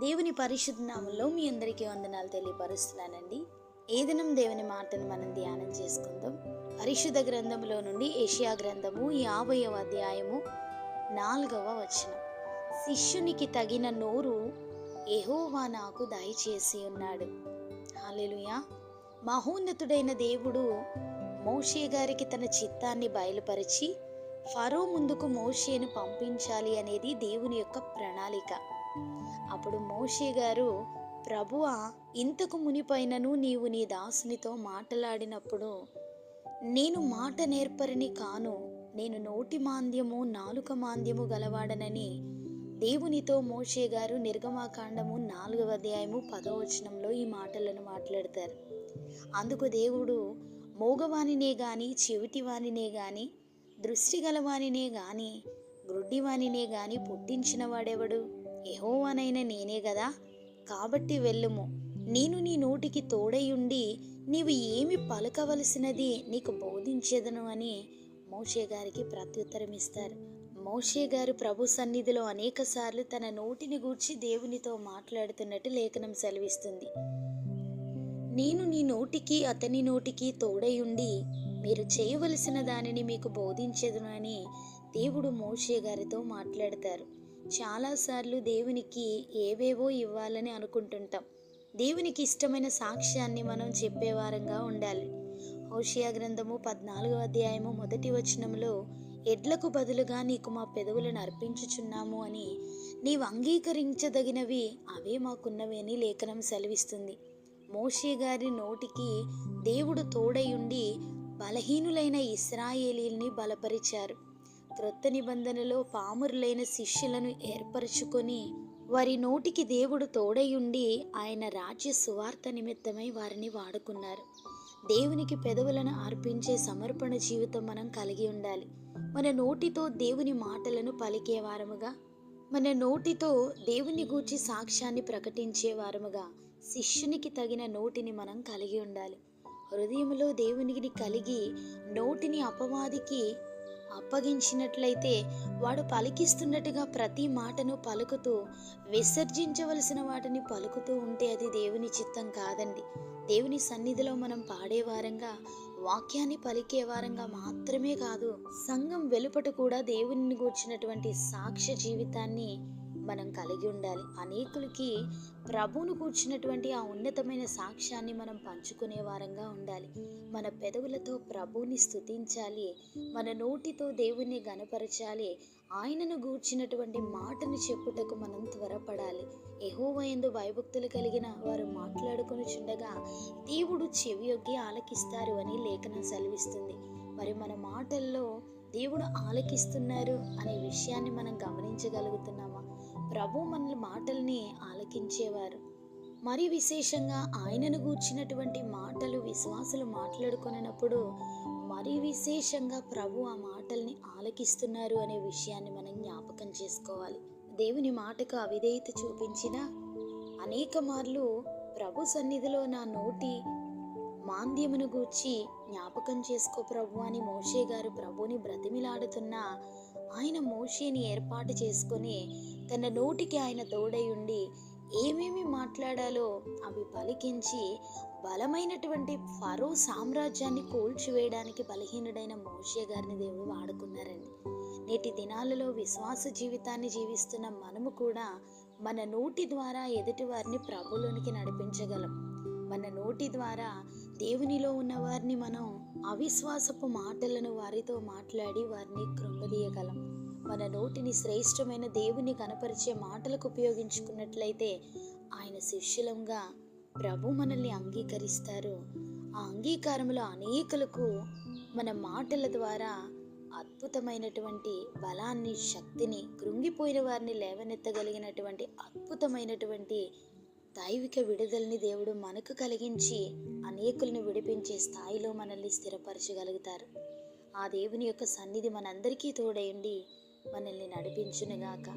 దేవుని పరిశుద్ధ నామంలో మీ అందరికీ వందనాలు తెలియపరుస్తున్నానండి. ఏ దినం దేవుని మాటను మనం ధ్యానం చేసుకుందాం. పరిశుద్ధ గ్రంథంలో నుండి యెషయా గ్రంథము 50వ అధ్యాయము 4వ వచనం. శిష్యునికి తగిన నోరు యెహోవా నాకు దయచేసి ఉన్నాడు. హల్లెలూయా. మహోన్నతుడైన దేవుడు మోషే గారికి తన చిత్తాన్ని బయలుపరిచి ఫరో ముందుకు మోషేను పంపించాలి అనేది దేవుని యొక్క ప్రణాళిక. అప్పుడు మోషే గారు, ప్రభువా, ఇంతకు మునిపైనను నీవు నీ దాసునితో మాట్లాడినప్పుడు నేను మాట నేర్పరిని కాను, నేను నోటి మాంద్యము నాలుక మాంద్యము గలవాడనని దేవునితో మోషే గారు నిర్గమాకాండము 4వ అధ్యాయము 10వ వచనంలో ఈ మాటలను మాట్లాడతారు. అందుకు దేవుడు, మోగవానినే గాని చెవిటివానినే గాని దృష్టి గలవానినే గాని గ్రుడ్డివానినే గాని పుట్టించిన వాడెవడు? యెహోవానైన నేనే గదా. కాబట్టి వెళ్ళుము, నేను నీ నోటికి తోడయుండి నీవు ఏమి పలకవలసినది నీకు బోధించేదను అని మోషే గారికి ప్రత్యుత్తరం ఇస్తారు. మోషే గారు ప్రభు సన్నిధిలో అనేక సార్లు తన నోటిని గూర్చి దేవునితో మాట్లాడుతున్నట్టు లేఖనం సెలవిస్తుంది. నేను నీ నోటికి అతని నోటికి తోడయుండి మీరు చేయవలసిన దానిని మీకు బోధించేదను అని దేవుడు మోషే గారితో మాట్లాడతారు. చాలాసార్లు దేవునికి ఏవేవో ఇవ్వాలని అనుకుంటుంటాం. దేవునికి ఇష్టమైన సాక్ష్యాన్ని మనం చెప్పేవారంగా ఉండాలి. హోషేయ గ్రంథము 14వ అధ్యాయము 1వ వచనంలో, ఎడ్లకు బదులుగా నీకు మా పెదవులను అర్పించుచున్నాము అని నీవు అంగీకరించదగినవి అవే మాకున్నవి అని లేఖనం సెలవిస్తుంది. మోషే గారి నోటికి దేవుడు తోడయుండి బలహీనులైన ఇశ్రాయేలీల్ని బలపరిచారు. క్రొత్త నిబంధనలో పామరులైన శిష్యులను ఏర్పరచుకొని వారి నోటికి దేవుడు తోడయుండి ఆయన రాజ్య సువార్త నిమిత్తమై వారిని వాడుకున్నారు. దేవునికి పెదవులను అర్పించే సమర్పణ జీవితం మనం కలిగి ఉండాలి. మన నోటితో దేవుని మాటలను పలికేవారముగా, మన నోటితో దేవుని గూర్చి సాక్ష్యాన్ని ప్రకటించే వారముగా శిష్యునికి తగిన నోటిని మనం కలిగి ఉండాలి. హృదయంలో దేవునికి కలిగి నోటిని అపవాదికి అప్పగించినట్లయితే వాడు పలికిస్తున్నట్టుగా ప్రతి మాటను పలుకుతూ విసర్జించవలసిన వాటిని పలుకుతూ ఉంటే అది దేవుని చిత్తం కాదండి. దేవుని సన్నిధిలో మనం పాడేవారంగా, వాక్యాన్ని పలికేవారంగా మాత్రమే కాదు, సంఘం వెలుపట కూడా దేవుని గూర్చినటువంటి సాక్ష్య జీవితాన్ని మనం కలిగి ఉండాలి. అనేకులకి ప్రభువును కూర్చున్నటువంటి ఆ ఉన్నతమైన సాక్ష్యాన్ని మనం పంచుకునే వారంగా ఉండాలి. మన పెదవులతో ప్రభువుని స్తుతించాలి, మన నోటితో దేవుణ్ణి గణపరచాలి. ఆయనను గూర్చినటువంటి మాటను చెప్పుటకు మనం త్వరపడాలి. యెహోవా యందు భయభక్తులు కలిగిన వారు మాట్లాడుకొనుచుండగా దేవుడు చెవియొగ్గి ఆలకిస్తారు అని లేఖనం సెలవిస్తుంది. మరి మన మాటల్లో దేవుడు ఆలకిస్తున్నారు అనే విషయాన్ని మనం గమనించగలుగుతున్నామా? ప్రభు మన మాటల్ని ఆలకించేవారు. మరి విశేషంగా ఆయనను గూర్చినటువంటి మాటలు విశ్వాసులు మాట్లాడుకున్నప్పుడు మరి విశేషంగా ప్రభు ఆ మాటల్ని ఆలకిస్తున్నారు అనే విషయాన్ని మనం జ్ఞాపకం చేసుకోవాలి. దేవుని మాటకు అవిధేయత చూపించిన అనేక మార్లు ప్రభు సన్నిధిలో నా నోటి మాంద్యమును గూర్చి జ్ఞాపకం చేసుకో ప్రభు అని మోషే గారు ప్రభుని బ్రతిమిలాడుతున్నా ఆయన మోషేని ఏర్పాటు చేసుకొని తన నోటికి ఆయన తోడై ఉండి ఏమేమి మాట్లాడాలో అవి పలికించి బలమైనటువంటి ఫరో సామ్రాజ్యాన్ని కూల్చివేయడానికి బలహీనుడైన మోషే గారిని దేవుడు వాడుకున్నారండి. నేటి దినాలలో విశ్వాస జీవితాన్ని జీవిస్తున్న మనము కూడా మన నోటి ద్వారా ఎదుటి వారిని ప్రభులోనికి నడిపించగలం. మన నోటి ద్వారా దేవునిలో ఉన్న వారిని మనం అవిశ్వాసపు మాటలను వారితో మాట్లాడి వారిని కృంగదీయగలం. మన నోటిని శ్రేష్టమైన దేవుని కనపరిచే మాటలకు ఉపయోగించుకున్నట్లయితే ఆయన శిష్యులంగా ప్రభు మనల్ని అంగీకరిస్తారు. ఆ అంగీకారంలో అనేకులకు మన మాటల ద్వారా అద్భుతమైనటువంటి బలాన్ని, శక్తిని, కృంగిపోయిన వారిని లేవనెత్తగలిగినటువంటి అద్భుతమైనటువంటి దైవిక విడుదలని దేవుడు మనకు కలిగించి అనేకులను విడిపించే స్థాయిలో మనల్ని స్థిరపరచగలుగుతారు. ఆ దేవుని యొక్క సన్నిధి మనందరికీ తోడైండి మనల్ని నడిపించునుగాక.